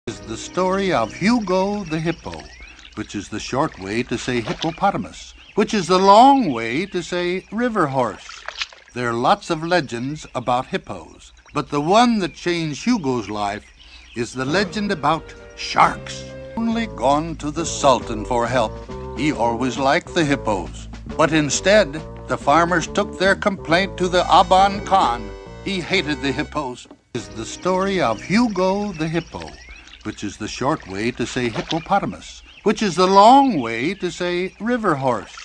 Is the story of Hugo the hippo, which is the short way to say hippopotamus, which is the long way to say river horse. There are lots of legends about hippos, but the one that changed Hugo's life is the legend about sharks. Only gone to the Sultan for help. He always liked the hippos, but instead the farmers took their complaint to the Aban Khan. He hated the hippos. Is the story of Hugo the hippo, which is the short way to say hippopotamus, which is the long way to say river horse.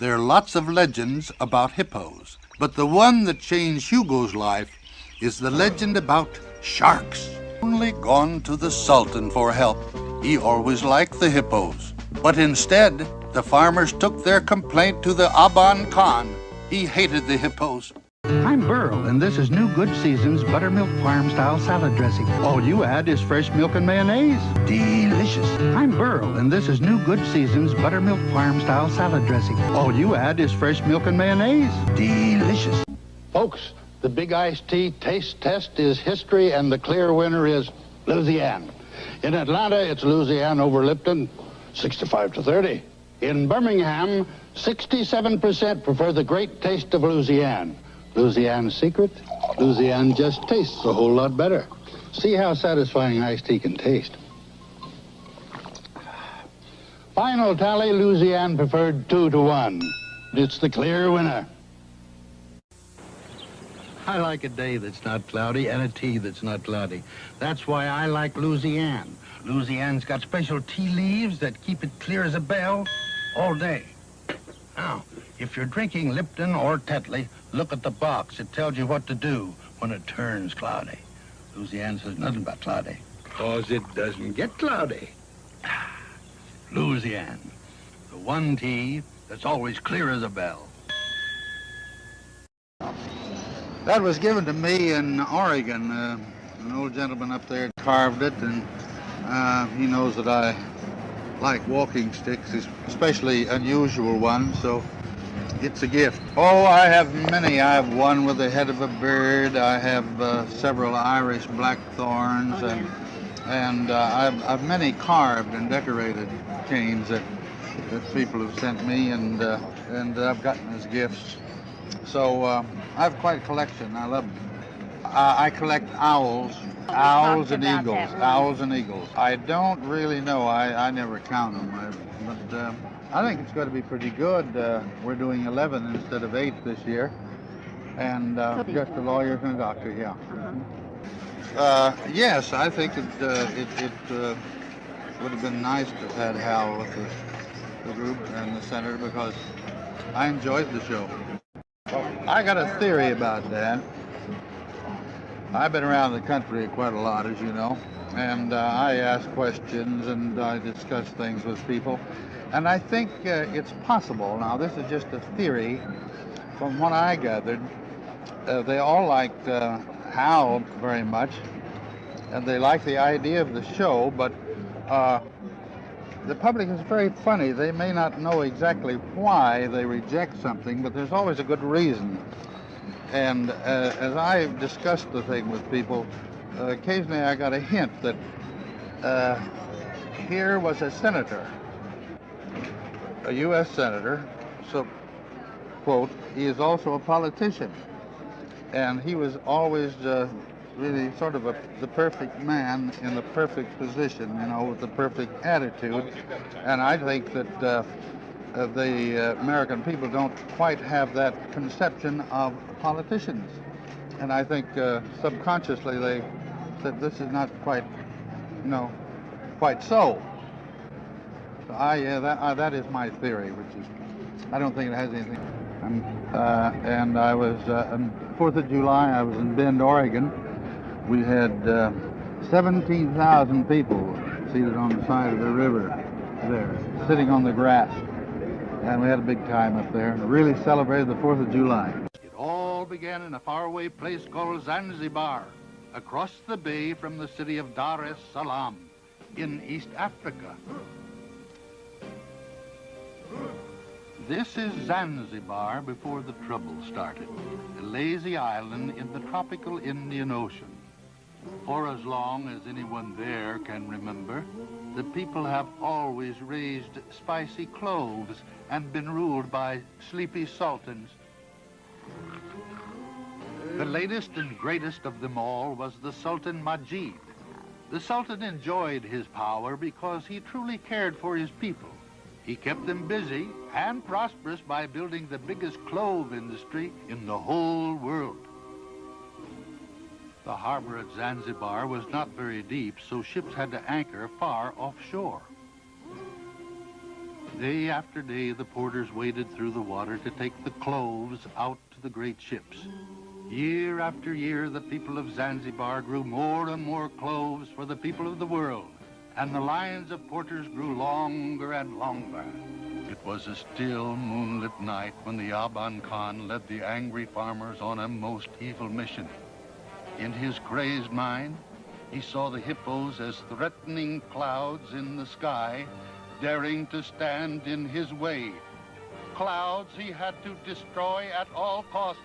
There are lots of legends about hippos, but the one that changed Hugo's life is the legend about sharks. Only gone to the Sultan for help. He always liked the hippos, but instead the farmers took their complaint to the Aban Khan. He hated the hippos. I'm Burl, and this is new Good Season's Buttermilk Farm-style salad dressing. All you add is fresh milk and mayonnaise. Delicious. I'm Burl, and this is new Good Season's Buttermilk Farm-style salad dressing. All you add is fresh milk and mayonnaise. Delicious. Folks, the big iced tea taste test is history, and the clear winner is Louisiana. In Atlanta, it's Louisiana over Lipton, 65-30. In Birmingham, 67% prefer the great taste of Louisiana. Louisiana's secret? Louisiana just tastes a whole lot better. See how satisfying iced tea can taste. Final tally, Louisiana preferred 2-1. It's the clear winner. I like a day that's not cloudy and a tea that's not cloudy. That's why I like Louisiana. Louisiana's got special tea leaves that keep it clear as a bell all day. Now, if you're drinking Lipton or Tetley, look at the box. It tells you what to do when it turns cloudy. Louisiana says nothing about cloudy, 'cause it doesn't get cloudy. Louisiana, the one tea that's always clear as a bell. That was given to me in Oregon. An old gentleman up there carved it, and he knows that I like walking sticks, especially unusual ones, so it's a gift. Oh, I have many. I have one with the head of a bird. I have several Irish blackthorns, and I've many carved and decorated canes that people have sent me, and I've gotten as gifts. So I have quite a collection. I love. I collect owls. Owls and eagles. Owls and eagles. I don't really know. I never count them. But I think it's going to be pretty good. We're doing 11 instead of 8 this year. And just a lawyer and a doctor, yeah. Yes, I think it would have been nice to have had Hal with the group and the senator, because I enjoyed the show. I got a theory about that. I've been around the country quite a lot, as you know, and I ask questions and I discuss things with people. And I think it's possible. Now, this is just a theory. From what I gathered, they all liked Hal very much, and they like the idea of the show, but the public is very funny. They may not know exactly why they reject something, but there's always a good reason. And as I discussed the thing with people, occasionally I got a hint that here was a senator, a U.S. senator, so, quote, he is also a politician. And he was always really sort of the perfect man in the perfect position, you know, with the perfect attitude. And I think that the American people don't quite have that conception of politicians. And I think subconsciously they said this is not quite, you know, quite so. So that is my theory, which is, I don't think it has anything. And I was, on 4th of July, I was in Bend, Oregon. We had 17,000 people seated on the side of the river there, sitting on the grass. And we had a big time up there and really celebrated the 4th of July. It all began in a faraway place called Zanzibar, across the bay from the city of Dar es Salaam in East Africa. This is Zanzibar before the trouble started, a lazy island in the tropical Indian Ocean. For as long as anyone there can remember, the people have always raised spicy cloves and been ruled by sleepy sultans. The latest and greatest of them all was the Sultan Majid. The Sultan enjoyed his power because he truly cared for his people. He kept them busy and prosperous by building the biggest clove industry in the whole world. The harbor at Zanzibar was not very deep, so ships had to anchor far offshore. Day after day, the porters waded through the water to take the cloves out to the great ships. Year after year, the people of Zanzibar grew more and more cloves for the people of the world, and the lines of porters grew longer and longer. It was a still moonlit night when the Aban Khan led the angry farmers on a most evil mission. In his crazed mind, he saw the hippos as threatening clouds in the sky, daring to stand in his way. Clouds he had to destroy at all costs,